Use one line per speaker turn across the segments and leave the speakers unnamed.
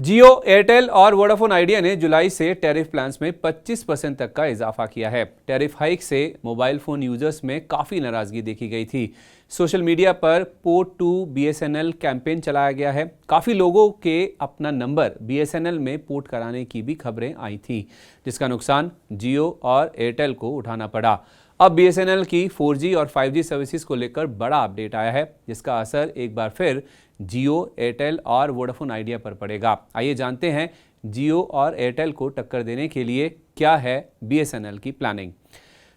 जियो, Airtel और Vodafone idea ने जुलाई से टैरिफ प्लान्स में 25% तक का इजाफा किया है। टैरिफ हाइक से मोबाइल फोन यूजर्स में काफ़ी नाराजगी देखी गई थी। सोशल मीडिया पर पोर्ट टू बीएसएनएल कैंपेन चलाया गया है। काफ़ी लोगों के अपना नंबर बीएसएनएल में पोर्ट कराने की भी खबरें आई थी, जिसका नुकसान जियो और एयरटेल को उठाना पड़ा। अब बीएसएनएल की 4G और 5G सर्विसेज को लेकर बड़ा अपडेट आया है, जिसका असर एक बार फिर जियो, एयरटेल और वोडाफोन आइडिया पर पड़ेगा। आइए जानते हैं जियो और एयरटेल को टक्कर देने के लिए क्या है बीएसएनएल की प्लानिंग।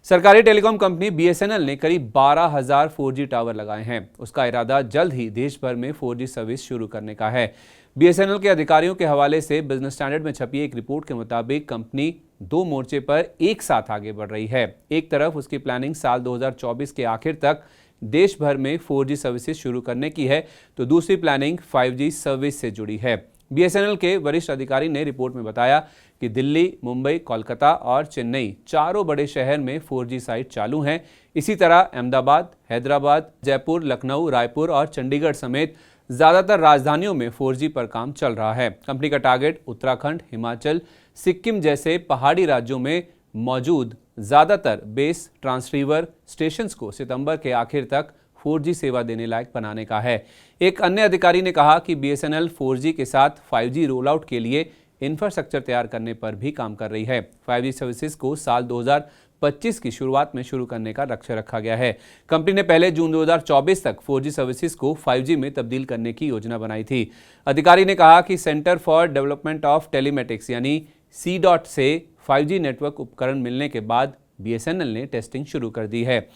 सरकारी टेलीकॉम कंपनी बीएसएनएल ने करीब 12,000 4G टावर लगाए हैं। उसका इरादा जल्द ही देश भर में 4G सर्विस शुरू करने का है। बीएसएनएल के अधिकारियों के हवाले से बिजनेस स्टैंडर्ड में छपी एक रिपोर्ट के मुताबिक कंपनी 2 मोर्चे पर एक साथ आगे बढ़ रही है। एक तरफ उसकी प्लानिंग साल 2024 के आखिर तक देश भर में 4G सर्विसेज शुरू करने की है, तो दूसरी प्लानिंग 5G सर्विस से जुड़ी है। बीएसएनएल के वरिष्ठ अधिकारी ने रिपोर्ट में बताया कि दिल्ली, मुंबई, कोलकाता और चेन्नई चारों बड़े शहर में 4G साइट चालू हैं। इसी तरह अहमदाबाद, हैदराबाद, जयपुर, लखनऊ, रायपुर और चंडीगढ़ समेत ज़्यादातर राजधानियों में 4G पर काम चल रहा है। कंपनी का टारगेट उत्तराखंड, हिमाचल, सिक्किम जैसे पहाड़ी राज्यों में मौजूद ज़्यादातर बेस ट्रांससीवर स्टेशंस को सितंबर के आखिर तक 4G सेवा देने लायक बनाने का है। एक अन्य अधिकारी ने कहा कि बीएसएनएल 4G के साथ 5G रोल आउट के लिए इंफ्रास्ट्रक्चर तैयार करने पर भी काम कर रही है। 5G सर्विसेज को साल 2025 की शुरुआत में शुरू करने का लक्ष्य रखा गया है। कंपनी ने पहले जून 2024 तक 4G सर्विसेज को 5G में तब्दील करने की योजना बनाई थी। अधिकारी ने कहा कि centre for development of telematics यानी C.DOT से 5G नेटवर्क उपकरण मिलने के बाद बीएसएनएल ने टेस्टिंग शुरू कर दी है।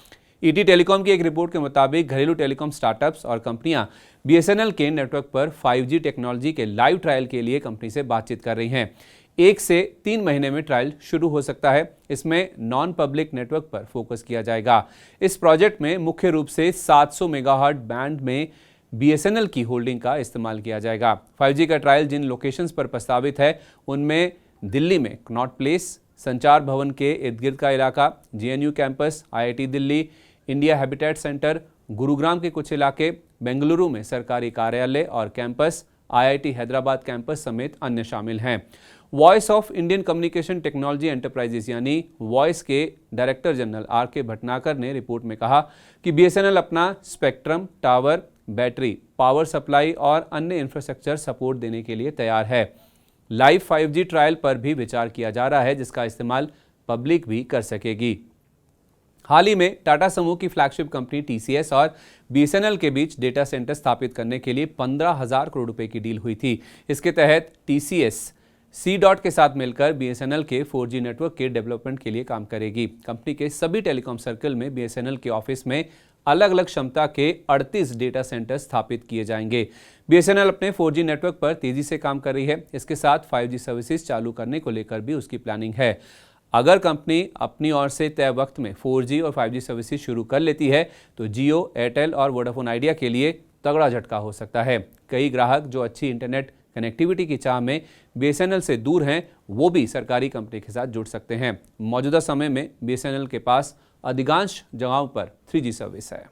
ईटी टेलीकॉम की एक रिपोर्ट के मुताबिक घरेलू टेलीकॉम स्टार्टअप्स और कंपनियां बीएसएनएल के नेटवर्क पर 5G टेक्नोलॉजी के लाइव ट्रायल के लिए कंपनी से बातचीत कर रही हैं। 1 से 3 महीने में ट्रायल शुरू हो सकता है। इसमें नॉन पब्लिक नेटवर्क पर फोकस किया जाएगा। इस प्रोजेक्ट में मुख्य रूप से 700 मेगाहर्ट्ज बैंड में बीएसएनएल की होल्डिंग का इस्तेमाल किया जाएगा। 5G का ट्रायल जिन लोकेशंस पर प्रस्तावित है उनमें दिल्ली में कनॉट प्लेस, संचार भवन के इर्द गिर्द का इलाका, JNU campus, IIT Delhi, India habitat centre, Gurugram के कुछ इलाके, बेंगलुरु में सरकारी कार्यालय और कैंपस, आईआईटी हैदराबाद कैंपस समेत अन्य शामिल हैं। Voice of Indian communication technology enterprises यानी वॉइस के डायरेक्टर जनरल आर.के. भटनागर ने रिपोर्ट में कहा कि बीएसएनएल अपना spectrum, tower, battery, power supply और अन्य इंफ्रास्ट्रक्चर सपोर्ट देने के लिए तैयार है। लाइव 5G ट्रायल पर भी विचार किया जा रहा है, जिसका इस्तेमाल पब्लिक भी कर सकेगी। हाल ही में टाटा समूह की फ्लैगशिप कंपनी टीसीएस और बीएसएनएल के बीच डेटा सेंटर स्थापित करने के लिए 15,000 करोड़ रुपए की डील हुई थी। इसके तहत टीसीएस C.DOT के साथ मिलकर बीएसएनएल के 4G नेटवर्क के डेवलपमेंट के लिए काम करेगी। कंपनी के सभी टेलीकॉम सर्कल में बीएसएनएल के ऑफिस में अलग अलग क्षमता के 38 डेटा सेंटर स्थापित किए जाएंगे। बीएसएनएल अपने 4G नेटवर्क पर तेजी से काम कर रही है। इसके साथ 5G सर्विसेज चालू करने को लेकर भी उसकी प्लानिंग है। अगर कंपनी अपनी ओर से तय वक्त में 4G और 5G सर्विसेज शुरू कर लेती है तो जियो, एयरटेल और वोडाफोन आइडिया के लिए तगड़ा झटका हो सकता है। कई ग्राहक जो अच्छी इंटरनेट कनेक्टिविटी की चाह में बीएसएनएल से दूर हैं, वो भी सरकारी कंपनी के साथ जुड़ सकते हैं। मौजूदा समय में बीएसएनएल के पास अधिकांश जगहों पर 3G सर्विस है।